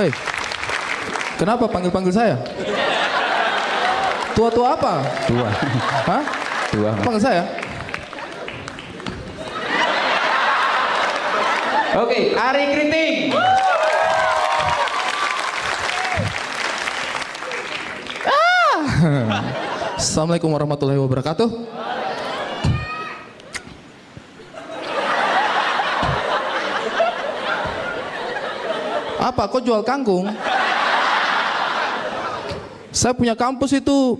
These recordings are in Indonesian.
Hei, kenapa panggil-panggil saya? Tua-tua apa? Tua. Hah? Tua. Panggil saya? Oke, Ari Kriting. Assalamualaikum warahmatullahi wabarakatuh. Apa? Kok jual kangkung? Saya punya kampus itu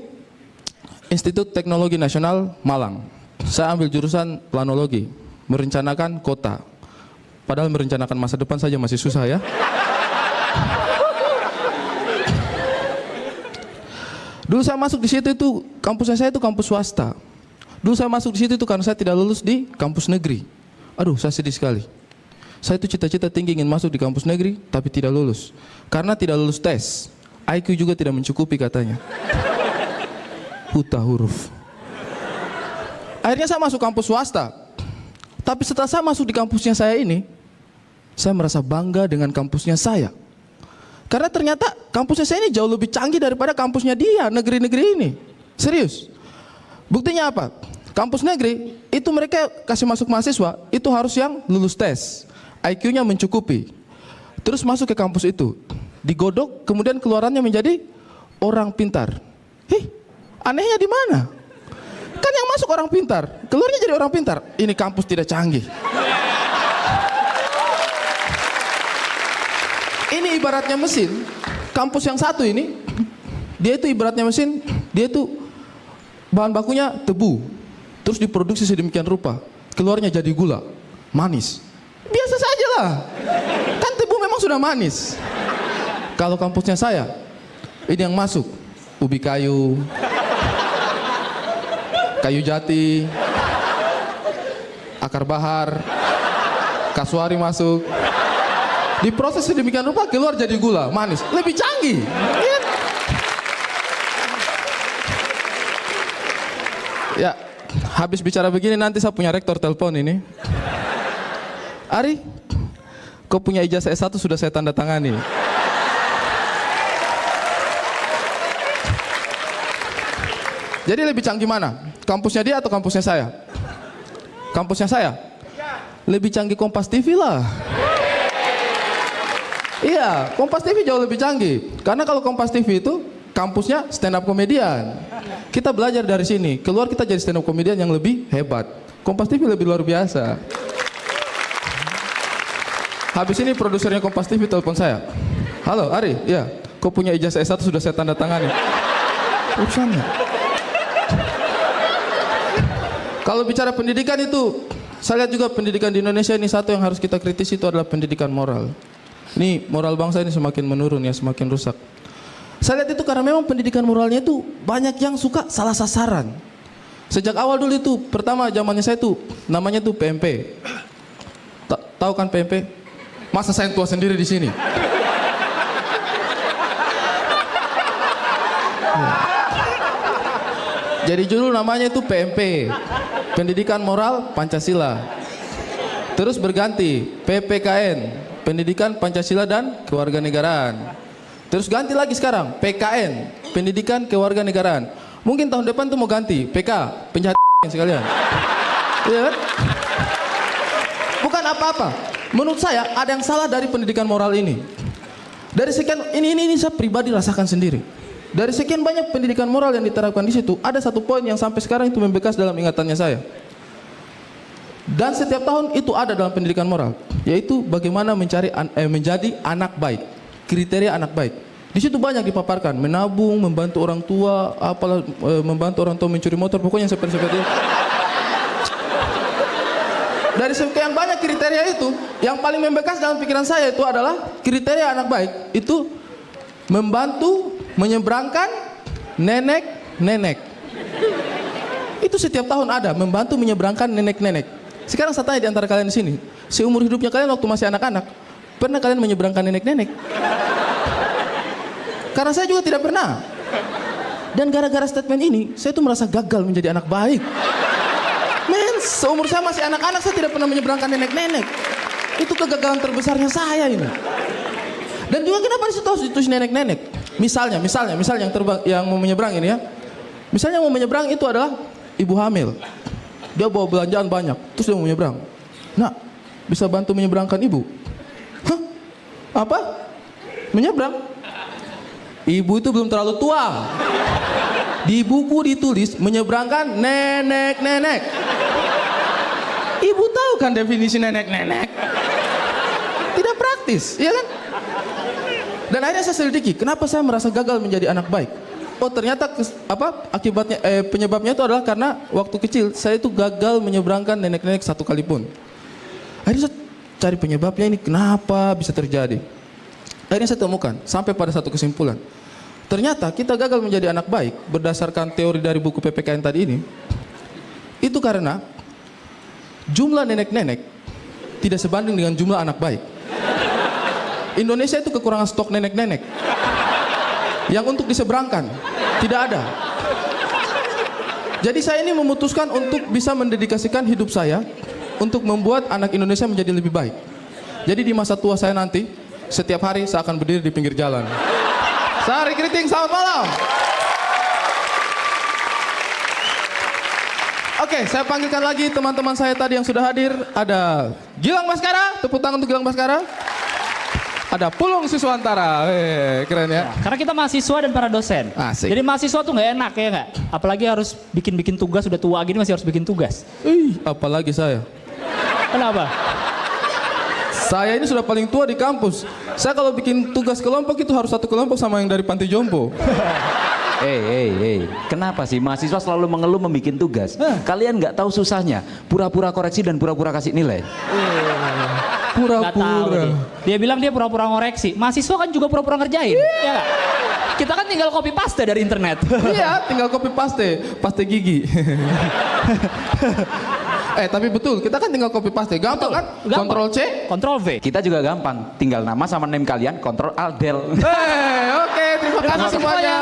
Institut Teknologi Nasional Malang. Saya ambil jurusan planologi, merencanakan kota. Padahal merencanakan masa depan saja masih susah ya. Dulu saya masuk di situ itu kampusnya saya itu kampus swasta. Dulu saya masuk di situ itu karena saya tidak lulus di kampus negeri. Aduh, saya sedih sekali. Saya itu cita-cita tinggi ingin masuk di kampus negeri, tapi tidak lulus. Karena tidak lulus tes. IQ juga tidak mencukupi katanya. Buta huruf. Akhirnya saya masuk kampus swasta. Tapi setelah saya masuk di kampusnya saya ini, saya merasa bangga dengan kampusnya saya. Karena ternyata kampusnya saya ini jauh lebih canggih daripada kampusnya dia, negeri-negeri ini. Serius. Buktinya apa? Kampus negeri, itu mereka kasih masuk mahasiswa, itu harus yang lulus tes. IQ-nya mencukupi. Terus masuk ke kampus itu. Digodok, kemudian keluarannya menjadi orang pintar. Anehnya di mana? Kan yang masuk orang pintar, keluarnya jadi orang pintar. Ini kampus tidak canggih. Ini ibaratnya mesin. Kampus yang satu ini, dia itu ibaratnya mesin, dia itu bahan bakunya tebu. Terus diproduksi sedemikian rupa, keluarnya jadi gula, manis. Biasa saja lah. Kan tebu memang sudah manis. Kalau kampusnya saya, ini yang masuk ubi kayu, kayu jati, akar bahar, kasuari masuk. Diproses sedemikian rupa keluar jadi gula, manis, lebih canggih. Ya, habis bicara begini nanti saya punya rektor telepon ini. Ari, kau punya ijazah S1 sudah saya tanda tangani. Jadi lebih canggih mana? Kampusnya dia atau kampusnya saya? Kampusnya saya? Lebih canggih Kompas TV lah. Iya, Kompas TV jauh lebih canggih. Karena kalau Kompas TV itu kampusnya stand up komedian. Kita belajar dari sini, keluar kita jadi stand up komedian yang lebih hebat. Kompas TV lebih luar biasa. Habis ini produsernya Kompas TV telepon saya. Halo Ari, ya, kau punya ijazah S1 sudah saya tanda tangani. Urusannya. Kalau bicara pendidikan itu, saya lihat juga pendidikan di Indonesia ini satu yang harus kita kritisi itu adalah pendidikan moral. Ini moral bangsa ini semakin menurun ya, semakin rusak. Saya lihat itu karena memang pendidikan moralnya itu banyak yang suka salah sasaran. Sejak awal dulu itu, pertama zamannya saya itu namanya tuh PMP. Tahu kan PMP? Masa saya tua sendiri di sini? Jadi dulu namanya itu PMP, Pendidikan Moral Pancasila. Terus berganti PPKN, Pendidikan Pancasila dan Kewarganegaraan. Terus ganti lagi sekarang PKN, Pendidikan Kewarganegaraan. Mungkin tahun depan tuh mau ganti PK, penjahat sekalian. Iya kan? Bukan apa-apa. Menurut saya ada yang salah dari pendidikan moral ini. Dari sekian ini saya pribadi rasakan sendiri. Dari sekian banyak pendidikan moral yang diterapkan di situ, ada satu poin yang sampai sekarang itu membekas dalam ingatannya saya. Dan setiap tahun itu ada dalam pendidikan moral, yaitu bagaimana menjadi anak baik, kriteria anak baik. Di situ banyak dipaparkan, menabung, membantu orang tua, membantu orang tua mencuri motor, pokoknya seperti itu. Dari sekian banyak kriteria itu, yang paling membekas dalam pikiran saya itu adalah kriteria anak baik itu membantu menyeberangkan nenek-nenek. Itu setiap tahun ada, membantu menyeberangkan nenek-nenek. Sekarang saya tanya di antara kalian di sini, seumur hidupnya kalian waktu masih anak-anak, pernah kalian menyeberangkan nenek-nenek? Karena saya juga tidak pernah. Dan gara-gara statement ini, saya tuh merasa gagal menjadi anak baik. Men, seumur saya masih anak-anak, saya tidak pernah menyeberangkan nenek-nenek. Itu kegagalan terbesarnya saya ini. Dan juga kenapa di situ harus ditulis nenek-nenek? Misalnya yang mau menyeberang ini ya. Misalnya yang mau menyeberang itu adalah ibu hamil. Dia bawa belanjaan banyak, terus dia mau menyeberang. Nah, bisa bantu menyeberangkan ibu? Hah? Apa? Menyeberang? Ibu itu belum terlalu tua. Di buku ditulis menyeberangkan nenek-nenek. Ibu tahu kan definisi nenek-nenek? Tidak praktis, iya kan? Dan akhirnya saya selidiki, kenapa saya merasa gagal menjadi anak baik? Oh ternyata akibatnya penyebabnya itu adalah karena waktu kecil saya itu gagal menyeberangkan nenek-nenek satu kali pun. Akhirnya saya cari penyebabnya ini kenapa bisa terjadi. Akhirnya saya temukan sampai pada satu kesimpulan. Ternyata kita gagal menjadi anak baik berdasarkan teori dari buku PPKN tadi ini. Itu karena jumlah nenek-nenek tidak sebanding dengan jumlah anak baik. Indonesia itu kekurangan stok nenek-nenek yang untuk diseberangkan tidak ada. Jadi saya ini memutuskan untuk bisa mendedikasikan hidup saya untuk membuat anak Indonesia menjadi lebih baik. Jadi di masa tua saya nanti setiap hari saya akan berdiri di pinggir jalan. Sari Kriting, selamat malam. Oke, saya panggilkan lagi teman-teman saya tadi yang sudah hadir. Ada Gilang Baskara, tepuk tangan untuk Gilang Baskara. Ada Pulung Siswantara, keren ya. Karena kita mahasiswa dan para dosen. Asik. Jadi mahasiswa tuh nggak enak ya nggak? Apalagi harus bikin tugas, udah tua gini masih harus bikin tugas. Apalagi saya. Kenapa? Saya ini sudah paling tua di kampus. Saya kalau bikin tugas kelompok itu harus satu kelompok sama yang dari panti jompo. Kenapa sih mahasiswa selalu mengeluh membuat tugas? Kalian nggak tahu susahnya, pura-pura koreksi dan pura-pura kasih nilai. Nggak tahu dia bilang dia pura-pura ngoreksi. Mahasiswa kan juga pura-pura ngerjain. Ya nggak? Kita kan tinggal copy paste dari internet. Iya, tinggal copy paste gigi. Tapi betul, kita kan tinggal copy paste, gampang kan? Ctrl C, Ctrl V. Kita juga gampang, tinggal nama sama name kalian, kontrol alt del. Oke, terima kasih semuanya.